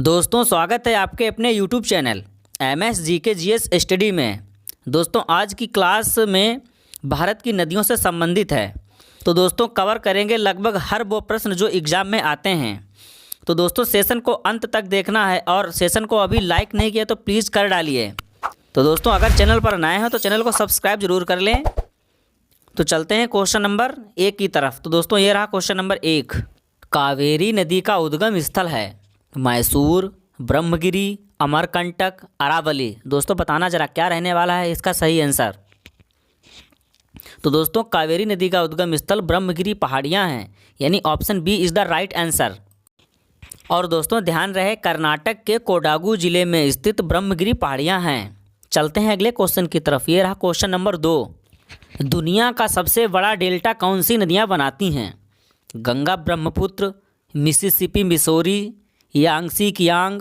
दोस्तों स्वागत है आपके अपने YouTube channel MSGK GS study में। दोस्तों आज की क्लास में भारत की नदियों से संबंधित है। तो दोस्तों कवर करेंगे लगभग हर वो प्रश्न जो एग्ज़ाम में आते हैं। तो दोस्तों सेशन को अंत तक देखना है और सेशन को अभी लाइक नहीं किया तो प्लीज़ कर डालिए। तो दोस्तों अगर चैनल पर नए हैं तो चैनल को सब्सक्राइब जरूर कर लें। तो चलते हैं क्वेश्चन नंबर 1 की तरफ। तो दोस्तों ये रहा क्वेश्चन नंबर 1। कावेरी नदी का उद्गम स्थल है मैसूर, ब्रह्मगिरी, अमरकंटक, अरावली। दोस्तों बताना जरा क्या रहने वाला है इसका सही आंसर। तो दोस्तों कावेरी नदी का उद्गम स्थल ब्रह्मगिरी पहाड़ियाँ हैं, यानी option B is the right answer. और दोस्तों ध्यान रहे कर्नाटक के कोडागू जिले में स्थित ब्रह्मगिरी पहाड़ियाँ हैं। चलते हैं अगले क्वेश्चन की तरफ। ये रहा क्वेश्चन नंबर 2। दुनिया का सबसे बड़ा डेल्टा कौन सी नदियाँ बनाती हैं? Ganga, Brahmaputra, Mississippi, Missouri, Yangtze, Kiang,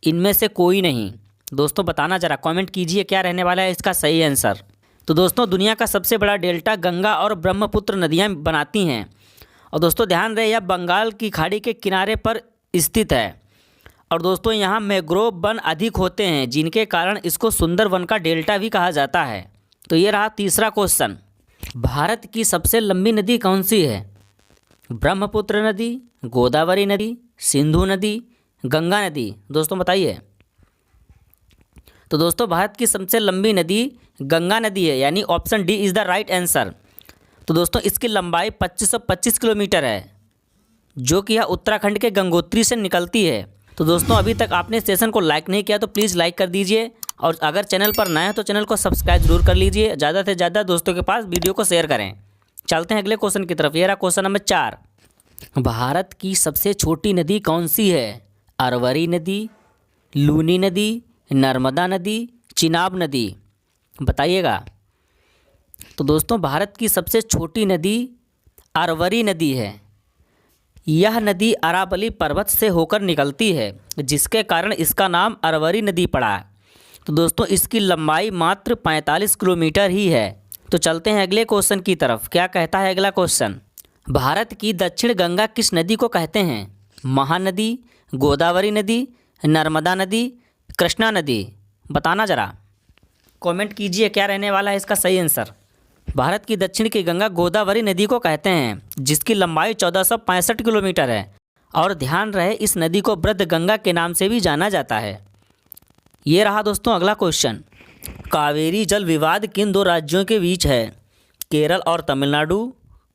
इनमें से कोई नहीं। दोस्तों बताना जरा, कमेंट कीजिए क्या रहने वाला है इसका सही आंसर। तो दोस्तों दुनिया का सबसे बड़ा डेल्टा गंगा और ब्रह्मपुत्र नदियाँ बनाती हैं। और दोस्तों ध्यान रहे यह बंगाल की खाड़ी के किनारे पर स्थित है। और दोस्तों यहाँ मैंग्रोव वन अधिक होते हैं जिनके कारण इसको सुंदर वन का डेल्टा भी कहा जाता है। तो ये रहा तीसरा क्वेश्चन। भारत की सबसे लंबी नदी कौन सी है? ब्रह्मपुत्र नदी, गोदावरी नदी, सिंधु नदी, गंगा नदी। दोस्तों बताइए। तो दोस्तों भारत की सबसे लंबी नदी गंगा नदी है, यानी option D is the right answer. तो दोस्तों इसकी लंबाई 2525 किलोमीटर है, जो कि यह उत्तराखंड के गंगोत्री से निकलती है। तो दोस्तों अभी तक आपने सेशन को लाइक नहीं किया तो प्लीज़ लाइक कर दीजिए, और अगर चैनल पर नए हैं तो चैनल को सब्सक्राइब जरूर कर लीजिए। ज़्यादा से ज़्यादा दोस्तों के पास वीडियो को शेयर करें। चलते हैं अगले क्वेश्चन की तरफ। ये रहा क्वेश्चन नंबर 4। भारत की सबसे छोटी नदी कौन सी है? अरवरी नदी, लूनी नदी, नर्मदा नदी, चिनाब नदी। बताइएगा। तो दोस्तों भारत की सबसे छोटी नदी अरवरी नदी है। यह नदी अरावली पर्वत से होकर निकलती है, जिसके कारण इसका नाम अरवरी नदी पड़ा। तो दोस्तों इसकी लंबाई मात्र 45 किलोमीटर ही है। तो चलते हैं अगले क्वेश्चन की तरफ। क्या कहता है अगला क्वेश्चन? भारत की दक्षिण गंगा किस नदी को कहते हैं? महानदी, गोदावरी नदी, नर्मदा नदी, कृष्णा नदी। बताना जरा, कमेंट कीजिए क्या रहने वाला है इसका सही आंसर। भारत की दक्षिण की गंगा गोदावरी नदी को कहते हैं, जिसकी लंबाई 1465 किलोमीटर है। और ध्यान रहे इस नदी को वृद्ध गंगा के नाम से भी जाना जाता है। ये रहा दोस्तों अगला क्वेश्चन। कावेरी जल विवाद किन दो राज्यों के बीच है? केरल और तमिलनाडु,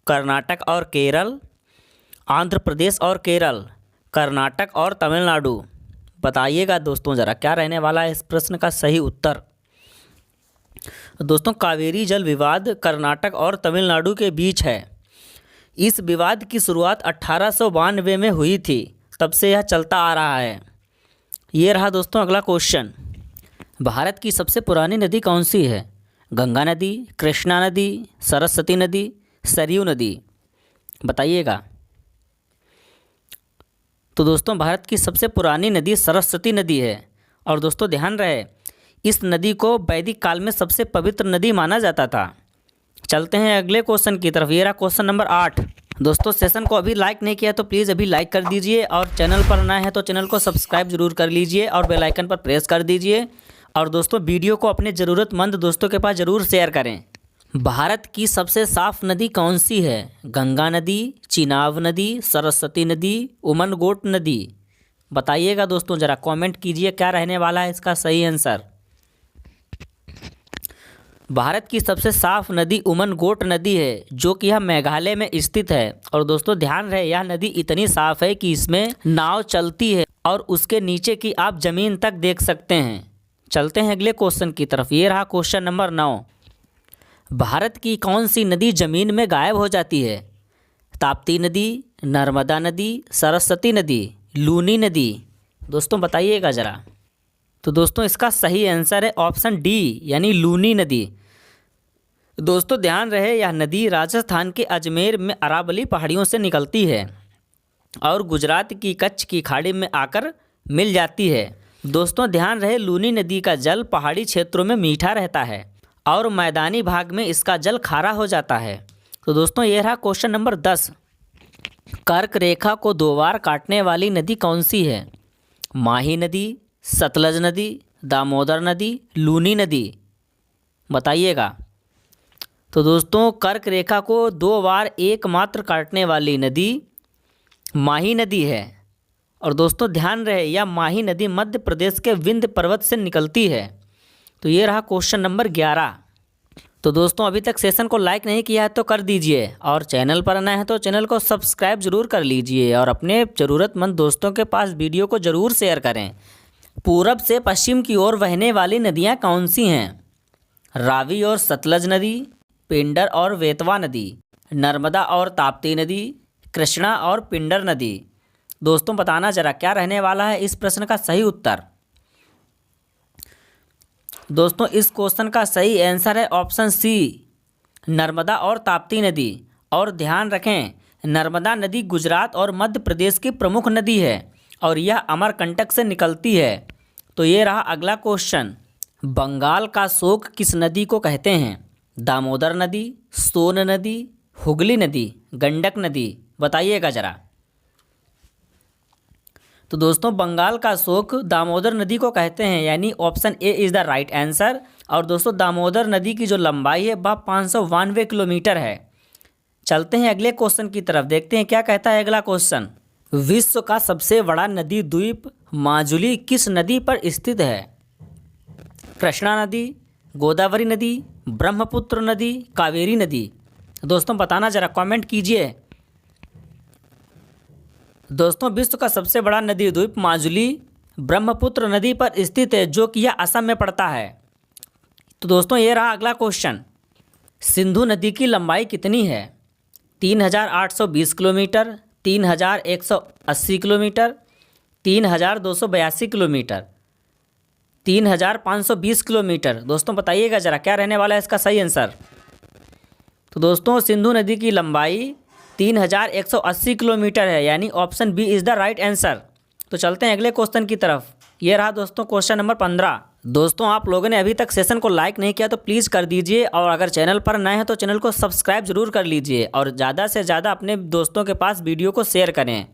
कर्नाटक और केरल, आंध्र प्रदेश और केरल, कर्नाटक और तमिलनाडु। बताइएगा दोस्तों ज़रा क्या रहने वाला है इस प्रश्न का सही उत्तर। दोस्तों कावेरी जल विवाद कर्नाटक और तमिलनाडु के बीच है। इस विवाद की शुरुआत 1892 में हुई थी, तब से यह चलता आ रहा है। ये रहा दोस्तों अगला क्वेश्चन। भारत की सबसे पुरानी नदी कौन सी है? गंगा नदी, कृष्णा नदी, सरस्वती नदी, सरयू नदी। बताइएगा। तो दोस्तों भारत की सबसे पुरानी नदी सरस्वती नदी है। और दोस्तों ध्यान रहे इस नदी को वैदिक काल में सबसे पवित्र नदी माना जाता था। चलते हैं अगले क्वेश्चन की तरफ। ये रहा क्वेश्चन नंबर 8। दोस्तों सेशन को अभी लाइक नहीं किया तो प्लीज़ अभी लाइक कर दीजिए, और चैनल पर नए हैं तो चैनल को सब्सक्राइब जरूर कर लीजिए और बेल आइकन पर प्रेस कर दीजिए। और दोस्तों वीडियो को अपने ज़रूरतमंद दोस्तों के पास ज़रूर शेयर करें। भारत की सबसे साफ नदी कौन सी है? गंगा नदी, चिनाब नदी, सरस्वती नदी, उमनगोट नदी। बताइएगा दोस्तों ज़रा, कमेंट कीजिए क्या रहने वाला है इसका सही आंसर। भारत की सबसे साफ नदी उमनगोट नदी है, जो कि यह मेघालय में स्थित है। और दोस्तों ध्यान रहे यह नदी इतनी साफ है कि इसमें नाव चलती है और उसके नीचे की आप ज़मीन तक देख सकते हैं। चलते हैं अगले क्वेश्चन की तरफ। ये रहा क्वेश्चन नंबर 9। भारत की कौन सी नदी ज़मीन में गायब हो जाती है? ताप्ती नदी, नर्मदा नदी, सरस्वती नदी, लूनी नदी। दोस्तों बताइएगा ज़रा। तो दोस्तों इसका सही आंसर है ऑप्शन डी, यानी लूनी नदी। दोस्तों ध्यान रहे यह नदी राजस्थान के अजमेर में अरावली पहाड़ियों से निकलती है और गुजरात की कच्छ की खाड़ी में आकर मिल जाती है। दोस्तों ध्यान रहे लूनी नदी का जल पहाड़ी क्षेत्रों में मीठा रहता है और मैदानी भाग में इसका जल खारा हो जाता है। तो दोस्तों ये रहा क्वेश्चन नंबर 10। कर्क रेखा को 2 बार काटने वाली नदी कौन सी है? माही नदी, सतलज नदी, दामोदर नदी, लूनी नदी, बताइएगा। तो दोस्तों कर्क रेखा को 2 बार एकमात्र काटने वाली नदी माही नदी है। और दोस्तों ध्यान रहे यह माही नदी मध्य प्रदेश के विंध्य पर्वत से निकलती है। तो ये रहा क्वेश्चन नंबर 11। तो दोस्तों अभी तक सेशन को लाइक नहीं किया है तो कर दीजिए, और चैनल पर नए हैं तो चैनल को सब्सक्राइब जरूर कर लीजिए, और अपने ज़रूरतमंद दोस्तों के पास वीडियो को ज़रूर शेयर करें। पूरब से पश्चिम की ओर बहने वाली नदियाँ कौन सी हैं? रावी और सतलज नदी, पिंडर और वेतवा नदी, नर्मदा और ताप्ती नदी, कृष्णा और पिंडर नदी। दोस्तों बताना जरा क्या रहने वाला है इस प्रश्न का सही उत्तर। दोस्तों इस क्वेश्चन का सही आंसर है ऑप्शन सी, नर्मदा और ताप्ती नदी। और ध्यान रखें नर्मदा नदी गुजरात और मध्य प्रदेश की प्रमुख नदी है और यह अमरकंटक से निकलती है। तो ये रहा अगला क्वेश्चन। बंगाल का शोक किस नदी को कहते हैं? दामोदर नदी, सोन नदी, हुगली नदी, गंडक नदी, बताइएगा ज़रा। तो दोस्तों बंगाल का शोक दामोदर नदी को कहते हैं, यानी option A is the right answer. और दोस्तों दामोदर नदी की जो लंबाई है वह 592 किलोमीटर है। चलते हैं अगले क्वेश्चन की तरफ, देखते हैं क्या कहता है अगला क्वेश्चन। विश्व का सबसे बड़ा नदी द्वीप माजुली किस नदी पर स्थित है? कृष्णा नदी, गोदावरी नदी, ब्रह्मपुत्र नदी, कावेरी नदी। दोस्तों बताना ज़रा, कमेंट कीजिए। दोस्तों विश्व का सबसे बड़ा नदी द्वीप माजुली ब्रह्मपुत्र नदी पर स्थित है, जो कि यह असम में पड़ता है। तो दोस्तों ये रहा अगला क्वेश्चन। सिंधु नदी की लंबाई कितनी है? 3820 किलोमीटर, 3180 किलोमीटर, 3282 किलोमीटर, 3520 किलोमीटर। दोस्तों बताइएगा ज़रा क्या रहने वाला है इसका सही आंसर। तो दोस्तों सिंधु नदी की लंबाई 3180 किलोमीटर है, यानी option B is the right answer. तो चलते हैं अगले क्वेश्चन की तरफ। ये रहा दोस्तों क्वेश्चन नंबर 15। दोस्तों आप लोगों ने अभी तक सेशन को लाइक नहीं किया तो प्लीज़ कर दीजिए, और अगर चैनल पर नए हैं तो चैनल को सब्सक्राइब जरूर कर लीजिए, और ज़्यादा से ज़्यादा अपने दोस्तों के पास वीडियो को शेयर करें।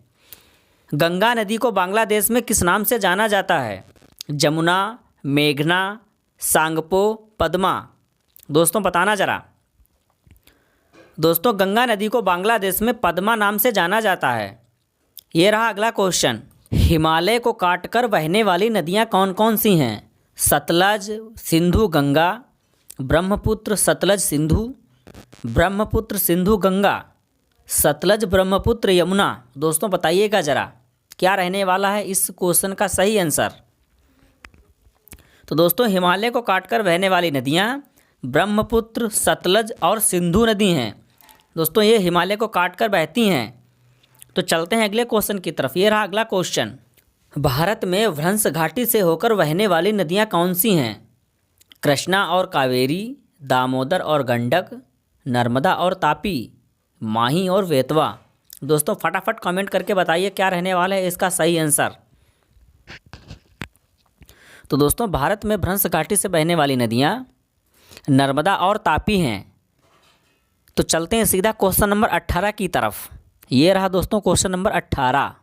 गंगा नदी को बांग्लादेश में किस नाम से जाना जाता है? जमुना, मेघना, सांगपो, पद्मा। दोस्तों बताना ज़रा। दोस्तों गंगा नदी को बांग्लादेश में पद्मा नाम से जाना जाता है। ये रहा अगला क्वेश्चन। हिमालय को काटकर बहने वाली नदियाँ कौन कौन सी हैं? सतलज, सिंधु, गंगा, ब्रह्मपुत्र, सतलज, सिंधु, ब्रह्मपुत्र, सिंधु, गंगा, सतलज, ब्रह्मपुत्र, यमुना। दोस्तों बताइएगा ज़रा क्या रहने वाला है इस क्वेश्चन का सही आंसर। तो दोस्तों हिमालय को काटकर बहने वाली नदियाँ ब्रह्मपुत्र, सतलज और सिंधु नदी हैं। दोस्तों ये हिमालय को काटकर बहती हैं। तो चलते हैं अगले क्वेश्चन की तरफ। ये रहा अगला क्वेश्चन। भारत में भ्रंश घाटी से होकर बहने वाली नदियाँ कौन सी हैं? कृष्णा और कावेरी, दामोदर और गंडक, नर्मदा और तापी, माही और वेतवा। दोस्तों फटाफट कमेंट करके बताइए क्या रहने वाला है इसका सही आंसर। तो दोस्तों भारत में भ्रंश घाटी से बहने वाली नदियाँ नर्मदा और तापी हैं। तो चलते हैं सीधा क्वेश्चन नंबर 18 की तरफ। ये रहा दोस्तों क्वेश्चन नंबर 18।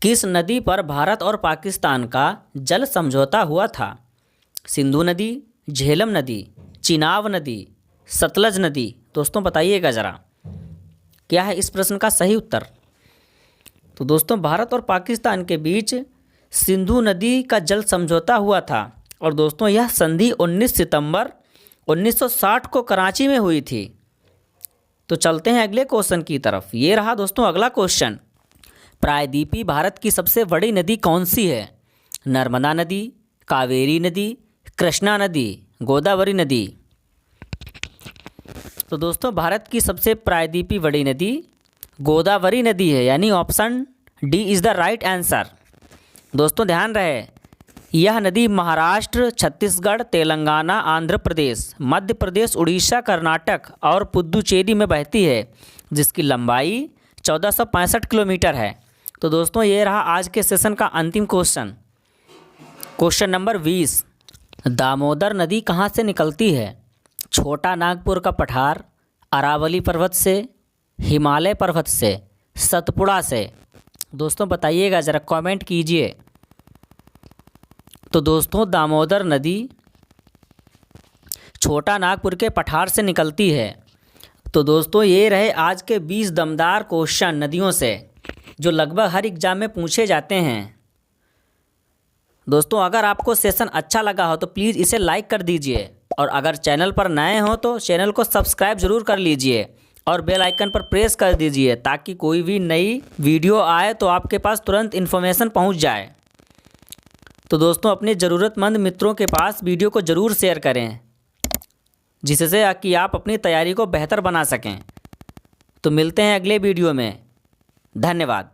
किस नदी पर भारत और पाकिस्तान का जल समझौता हुआ था? सिंधु नदी, झेलम नदी, चिनाब नदी, सतलज नदी। दोस्तों बताइएगा ज़रा क्या है इस प्रश्न का सही उत्तर। तो दोस्तों भारत और पाकिस्तान के बीच सिंधु नदी का जल समझौता हुआ था, और दोस्तों यह संधि 19 सितंबर 1960 को कराची में हुई थी। तो चलते हैं अगले क्वेश्चन की तरफ। ये रहा दोस्तों अगला क्वेश्चन। प्रायद्वीपीय भारत की सबसे बड़ी नदी कौन सी है? नर्मदा नदी, कावेरी नदी, कृष्णा नदी, गोदावरी नदी। तो दोस्तों भारत की सबसे प्रायद्वीपीय बड़ी नदी गोदावरी नदी है, यानी option D is the right answer. दोस्तों ध्यान रहे यह नदी महाराष्ट्र, छत्तीसगढ़, तेलंगाना, आंध्र प्रदेश, मध्य प्रदेश, उड़ीसा, कर्नाटक और पुद्दुचेरी में बहती है, जिसकी लंबाई 1465 किलोमीटर है। तो दोस्तों ये रहा आज के सेशन का अंतिम क्वेश्चन, क्वेश्चन नंबर 20। दामोदर नदी कहाँ से निकलती है? छोटा नागपुर का पठार, अरावली पर्वत से, हिमालय पर्वत से, सतपुड़ा से। दोस्तों बताइएगा ज़रा, कमेंट कीजिए। तो दोस्तों दामोदर नदी छोटा नागपुर के पठार से निकलती है। तो दोस्तों ये रहे आज के 20 दमदार क्वेश्चन नदियों से, जो लगभग हर एग्ज़ाम में पूछे जाते हैं। दोस्तों अगर आपको सेशन अच्छा लगा हो तो प्लीज़ इसे लाइक कर दीजिए, और अगर चैनल पर नए हो तो चैनल को सब्सक्राइब ज़रूर कर लीजिए और बेल आइकन पर प्रेस कर दीजिए, ताकि कोई भी नई वीडियो आए तो आपके पास तुरंत इन्फॉर्मेशन पहुंच जाए। तो दोस्तों अपने ज़रूरतमंद मित्रों के पास वीडियो को ज़रूर शेयर करें, जिससे कि आप अपनी तैयारी को बेहतर बना सकें। तो मिलते हैं अगले वीडियो में। धन्यवाद।